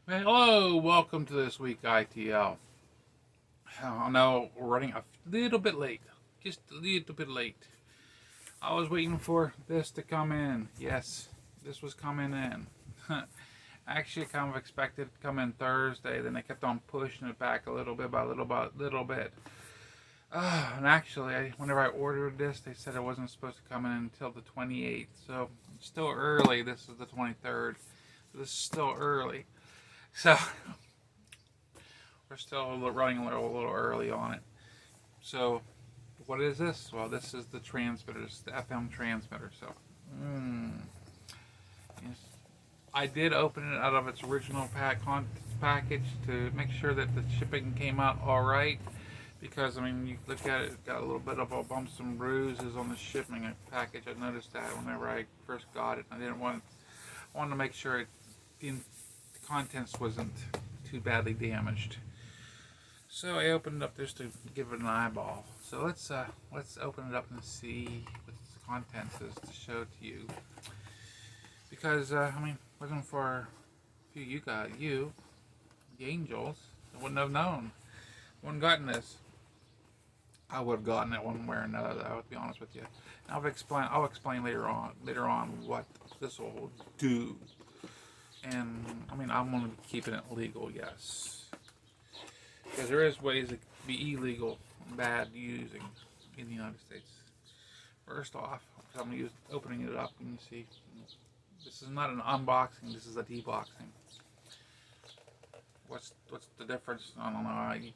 Hey, hello, welcome to this week ITL. I know we're running a little bit late, just a little bit late. I was waiting for this to come in. Yes, this was coming in. Actually, kind of expected it to come in Thursday. Then they kept on pushing it back a little bit by little bit. And actually, whenever I ordered this, they said it wasn't supposed to come in until the 28th. So it's still early. This is the 23rd. So this is still early. So we're still running a little early on it. So, what is this? Well, this is the transmitters, the FM transmitter. So, yes. I did open it out of its original package to make sure that the shipping came out all right. Because I mean, you look at it, it's got a little bit of a bumps and bruises on the shipping package. I noticed that whenever I first got it. I wanted to make sure the contents wasn't too badly damaged. So I opened it up just to give it an eyeball. So let's open it up and see what the contents is to show to you. Because I mean, looking for the angels, I wouldn't have known. Wouldn't gotten this. I would have gotten it one way or another. Though, to be honest with you. And I'll explain later on. Later on what this will do. And I mean, I'm going to be keeping it legal. Yes. Because there is ways it can be illegal and bad using in the United States. First off, I'm opening it up and you see this is not an unboxing, this is a deboxing. What's the difference? I don't know. I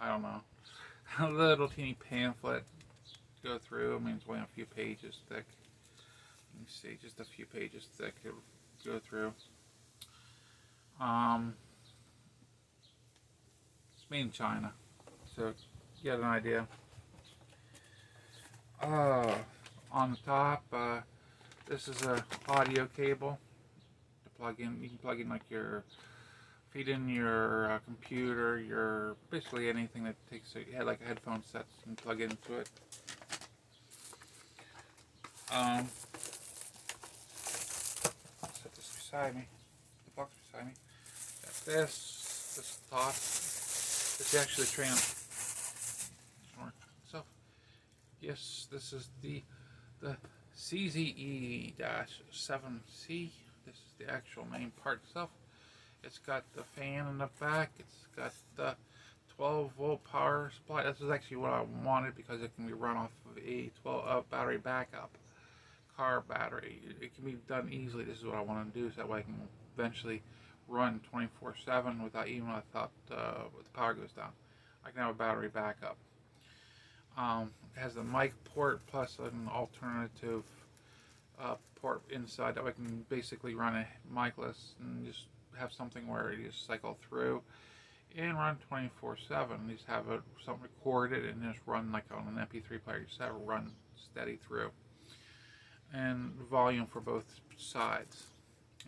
don't know. A little teeny pamphlet to go through. I mean, it's only a few pages thick. You see, just a few pages thick. It'll go through. It's made in China, so you get an idea. On the top, this is a audio cable to plug in. You can plug in feed in your computer, your basically anything that takes like a headphone set. You can plug into it. Set this beside me. The box beside me. Got this top. This is actually the so yes, this is the CZE-7C. This is the actual main part itself. It's got the fan in the back. It's got the 12-volt power supply. This is actually what I wanted because it can be run off of a 12 battery backup car battery. It can be done easily. This is what I want to do, so that way I can eventually run 24/7 without even without the power goes down. I can have a battery backup. It has the mic port plus an alternative port inside that I can basically run a micless and just have something where you just cycle through and run 24/7. Just have it something recorded and just run like on an MP3 player. Just have it run steady through. And volume for both sides.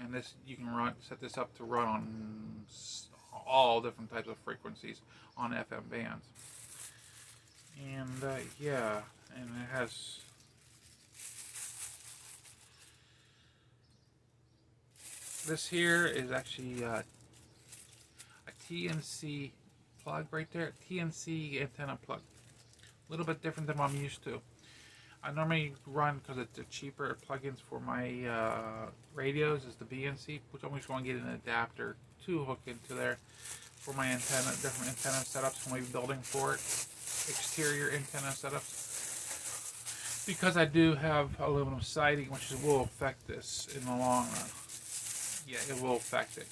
And this you can set this up to run on all different types of frequencies on FM bands. And yeah, and it has this here is actually a TNC plug right there. TNC antenna plug. A little bit different than what I'm used to. I normally run because it's cheaper plugins for my radios is the BNC, which I'm just going to get an adapter to hook into there for my antenna, different antenna setups when we're building for it, exterior antenna setups. Because I do have aluminum siding, which will affect this in the long run. Yeah, it will affect it.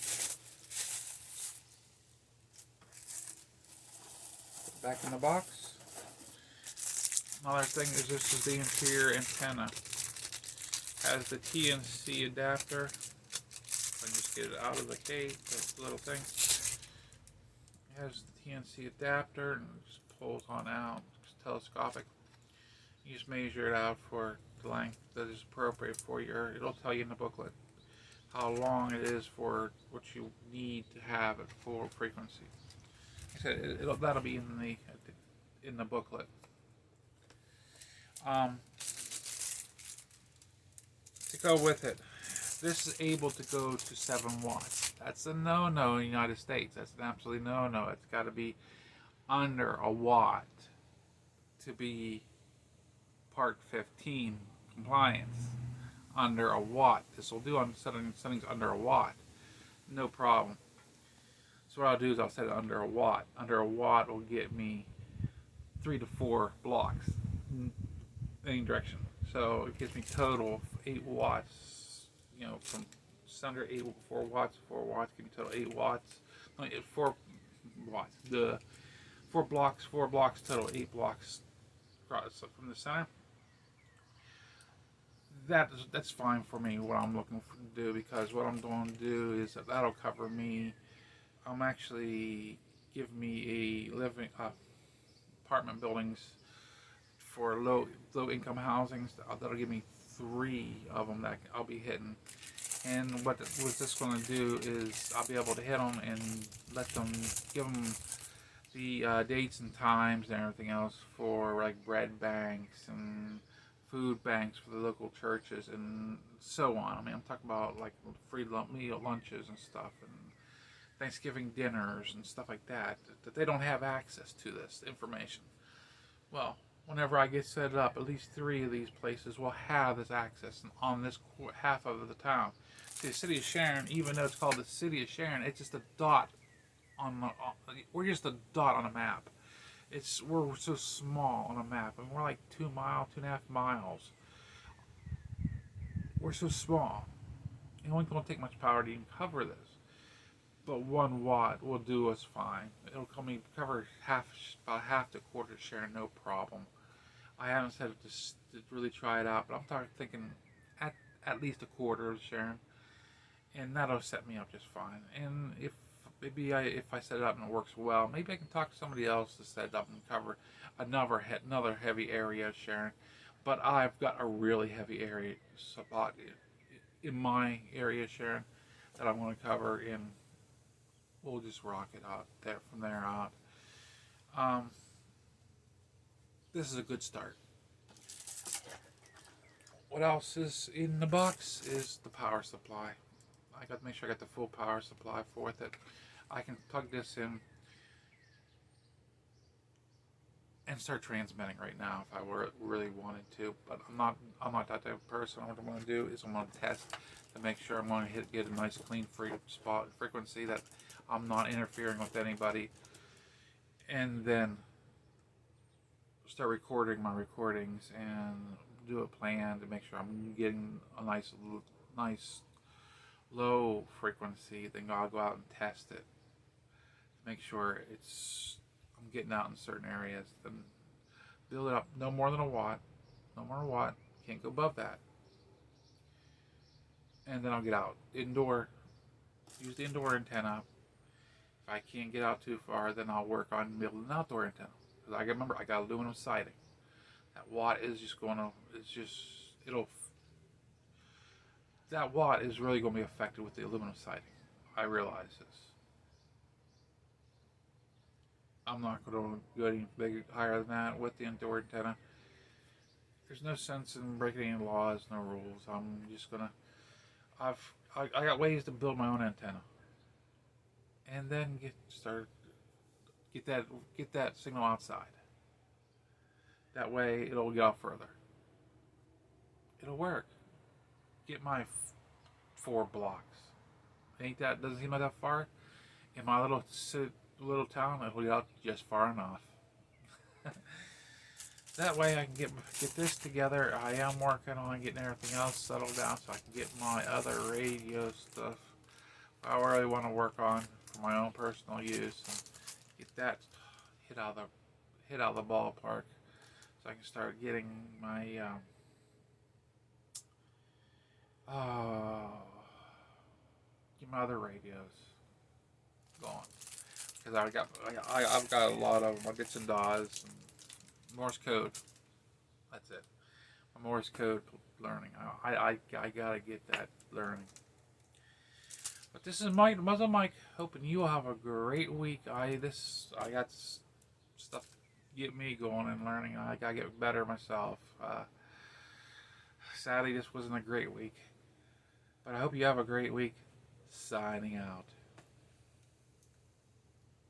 Back in the box. Another thing is this is the interior antenna. Has the TNC adapter. If I can just get it out of the case, that little thing. It has the TNC adapter and it just pulls on out. It's telescopic. You just measure it out for the length that is appropriate for your. It'll tell you in the booklet how long it is for what you need to have at full frequency. Like I said, that'll be in the booklet. To go with it, This is able to go to 7 watts. That's a no-no in the United States. That's an absolutely no-no. It's got to be under a watt to be Part 15 compliance. Under a watt. This will do on settings under a watt. No problem. So what I'll do is I'll set it under a watt. Under a watt will get me 3 to 4 blocks in any direction. So it gives me total 8 watts. You know, from under 4 watts. 4 watts give me total 8 watts. No, 4 watts. The 4 blocks total 8 blocks across from the center. That's fine for me. What I'm looking to do, because what I'm going to do is that'll cover me. I'm actually give me a living apartment buildings for low income housings. That'll give me 3 of them that I'll be hitting. And what this going to do is I'll be able to hit them and let them give them the dates and times and everything else for like bread banks and food banks for the local churches and so on. I mean, I'm talking about like free meal lunches and stuff, and Thanksgiving dinners and stuff like that they don't have access to this information. Well, whenever I get set up, at least 3 of these places will have this access on this half of the town. See, the city of Sharon, even though it's called the city of Sharon, it's just a dot we're just a dot on a map. We're so small on a map, and we're like 2.5 miles. We're so small. It only going to take much power to even cover this. But 1 watt will do us fine. It'll cover about half to quarter Sharon, no problem. I haven't set it to really try it out, but I'm thinking at least a quarter of Sharon, and that'll set me up just fine. And if I set it up and it works well, maybe I can talk to somebody else to set it up and cover another heavy area of Sharon. But I've got a really heavy area spot in my area, Sharon, that I'm going to cover, and we'll just rock it out there from there out. This is a good start. What else is in the box is the power supply. I got to make sure I got the full power supply for it. I can plug this in and start transmitting right now if I really wanted to. But I'm not that type of person. What I'm going to do is I'm going to test to make sure I'm going to get a nice clean frequency that I'm not interfering with anybody, and then start recording my recordings and do a plan to make sure I'm getting a nice low frequency. Then I'll go out and test it to make sure I'm getting out in certain areas. Then build it up no more than a watt. Can't go above that. And then I'll get out indoor. Use the indoor antenna. If I can't get out too far, then I'll work on building an outdoor antenna. Because I got aluminum siding. That watt is just that watt is really going to be affected with the aluminum siding. I realize this. I'm not going to go any higher than that with the indoor antenna. There's no sense in breaking any laws, no rules. I'm just gonna. I got ways to build my own antenna, and then get that signal outside. That way it'll get out further. It'll work. Get my 4 blocks. Doesn't seem like that far. In my little town, it'll get out just far enough. That way I can get this together. I am working on getting everything else settled down so I can get my other radio stuff I really want to work on for my own personal use and get that hit out of the ballpark so I can start getting my get my other radios going, because I've got a lot of my bits and dots and Morse code. That's it. My Morse code learning. I gotta get that learning. But this is Mike, Muzzle Mike, hoping you will have a great week. I got stuff to get me going and learning. I gotta get better myself. Sadly, this wasn't a great week. But I hope you have a great week. Signing out.